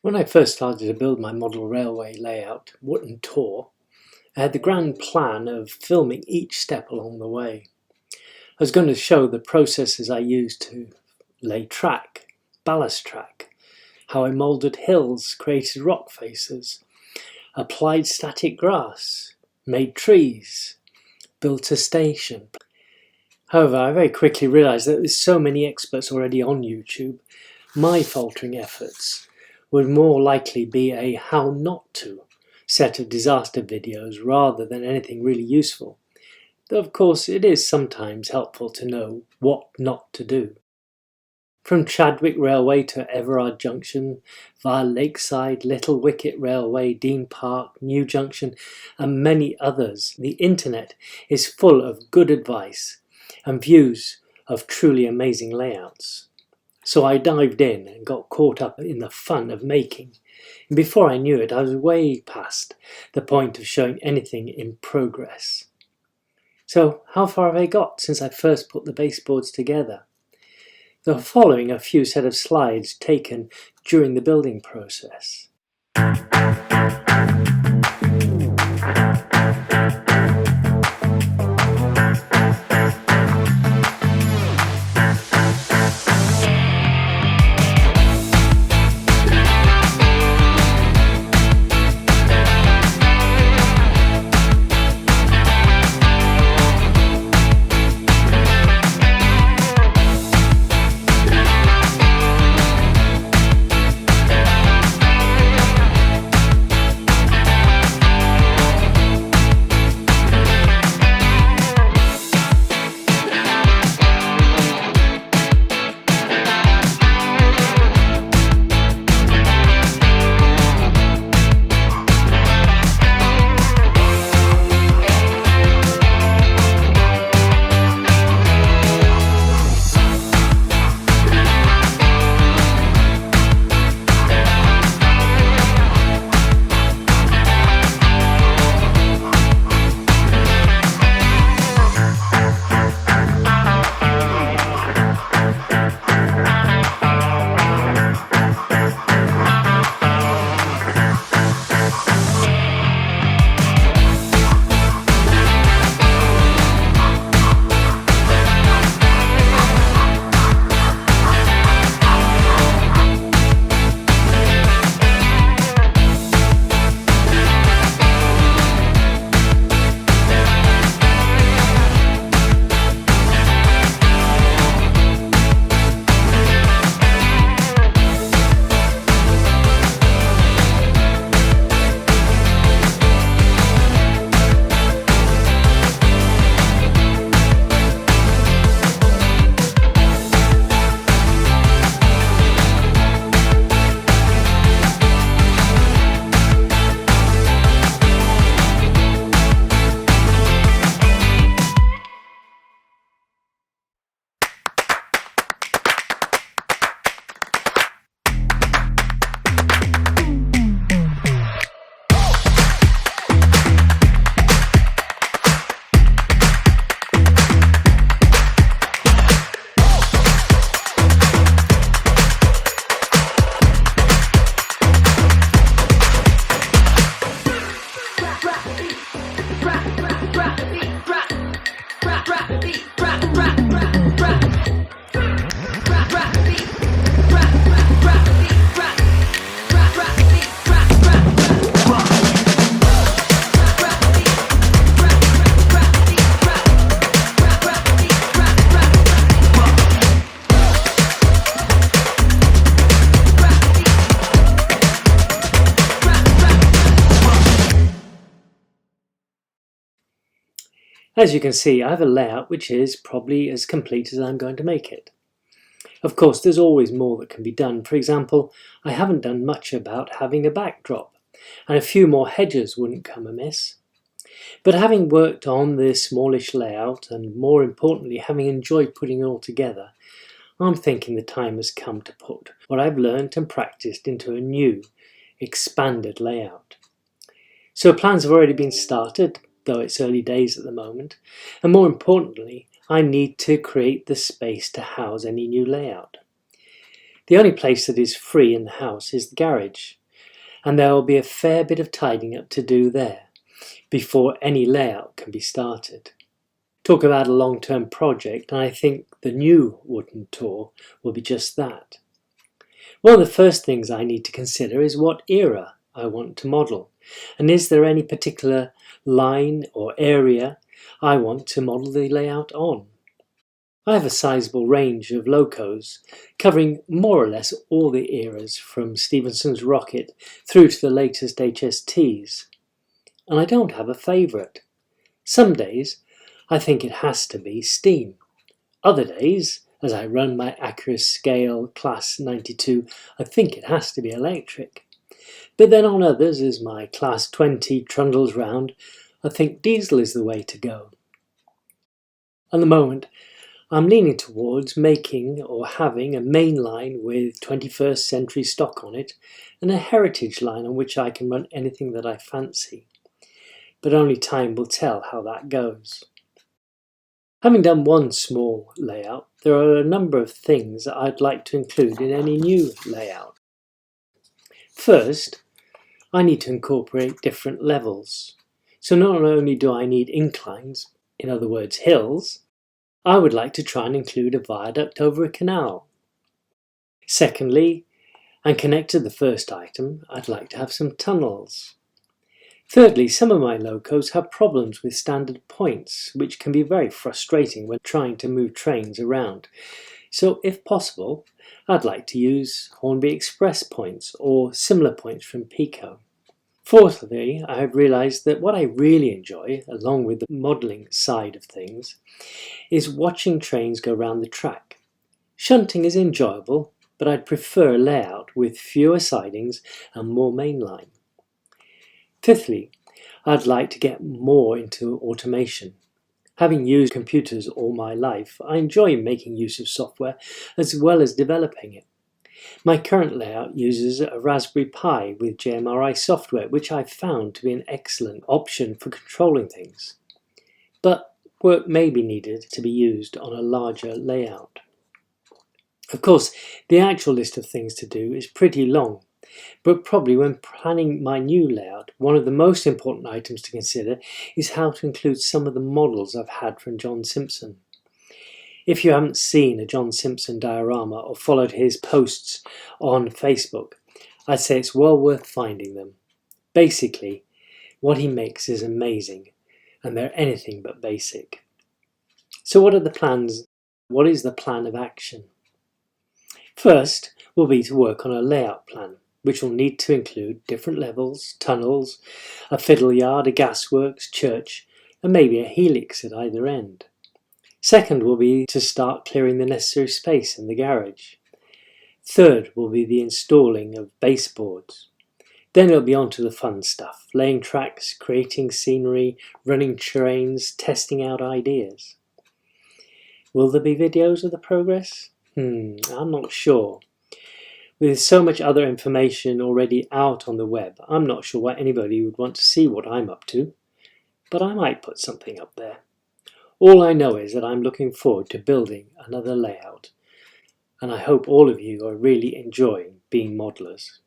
When I first started to build my model railway layout, Wotton Tor, I had the grand plan of filming each step along the way. I was going to show the processes I used to lay track, ballast track, how I moulded hills, created rock faces, applied static grass, made trees, built a station. However, I very quickly realised that with so many experts already on YouTube, my faltering efforts would more likely be a how not to set of disaster videos rather than anything really useful. Though of course it is sometimes helpful to know what not to do. From Chadwick Railway to Everard Junction, via Lakeside, Little Wicket Railway, Dean Park, New Junction and many others, the internet is full of good advice and views of truly amazing layouts. So I dived in and got caught up in the fun of making. And before I knew it, I was way past the point of showing anything in progress. So how far have I got since I first put the baseboards together? The following are a few set of slides taken during the building process. As you can see, I have a layout which is probably as complete as I'm going to make it. Of course, there's always more that can be done. For example, I haven't done much about having a backdrop, and a few more hedges wouldn't come amiss. But having worked on this smallish layout, and more importantly, having enjoyed putting it all together, I'm thinking the time has come to put what I've learnt and practiced into a new, expanded layout. So plans have already been started, though it's early days at the moment, and more importantly, I need to create the space to house any new layout. The only place that is free in the house is the garage, and there will be a fair bit of tidying up to do there before any layout can be started. Talk about a long-term project, and I think the new Wotton Tor will be just that. One of the first things I need to consider is what era I want to model, and is there any particular line or area I want to model the layout on. I have a sizable range of locos, covering more or less all the eras from Stephenson's rocket through to the latest HSTs, and I don't have a favourite. Some days I think it has to be steam. Other days, as I run my Accura scale class 92, I think it has to be electric. But then on others, as my class 20 trundles round, I think diesel is the way to go. At the moment, I'm leaning towards making or having a main line with 21st century stock on it and a heritage line on which I can run anything that I fancy. But only time will tell how that goes. Having done one small layout, there are a number of things that I'd like to include in any new layout. First, I need to incorporate different levels. So not only do I need inclines, in other words hills, I would like to try and include a viaduct over a canal. Secondly, and connect to the first item, I'd like to have some tunnels. Thirdly, some of my locos have problems with standard points, which can be very frustrating when trying to move trains around. So if possible, I'd like to use Hornby Express points or similar points from Pico. Fourthly, I have realised that what I really enjoy, along with the modelling side of things, is watching trains go round the track. Shunting is enjoyable, but I'd prefer a layout with fewer sidings and more mainline. Fifthly, I'd like to get more into automation. Having used computers all my life, I enjoy making use of software as well as developing it. My current layout uses a Raspberry Pi with JMRI software, which I've found to be an excellent option for controlling things. But work may be needed to be used on a larger layout. Of course, the actual list of things to do is pretty long, but probably when planning my new layout, one of the most important items to consider is how to include some of the models I've had from John Simpson. If you haven't seen a John Simpson diorama or followed his posts on Facebook, I'd say it's well worth finding them. Basically, what he makes is amazing, and they're anything but basic. So what are the plans? What is the plan of action? First will be to work on a layout plan, which will need to include different levels, tunnels, a fiddle yard, a gasworks, church, and maybe a helix at either end. Second will be to start clearing the necessary space in the garage. Third will be the installing of baseboards. Then it'll be on to the fun stuff, laying tracks, creating scenery, running trains, testing out ideas. Will there be videos of the progress? I'm not sure. With so much other information already out on the web, I'm not sure why anybody would want to see what I'm up to, but I might put something up there. All I know is that I'm looking forward to building another layout, and I hope all of you are really enjoying being modelers.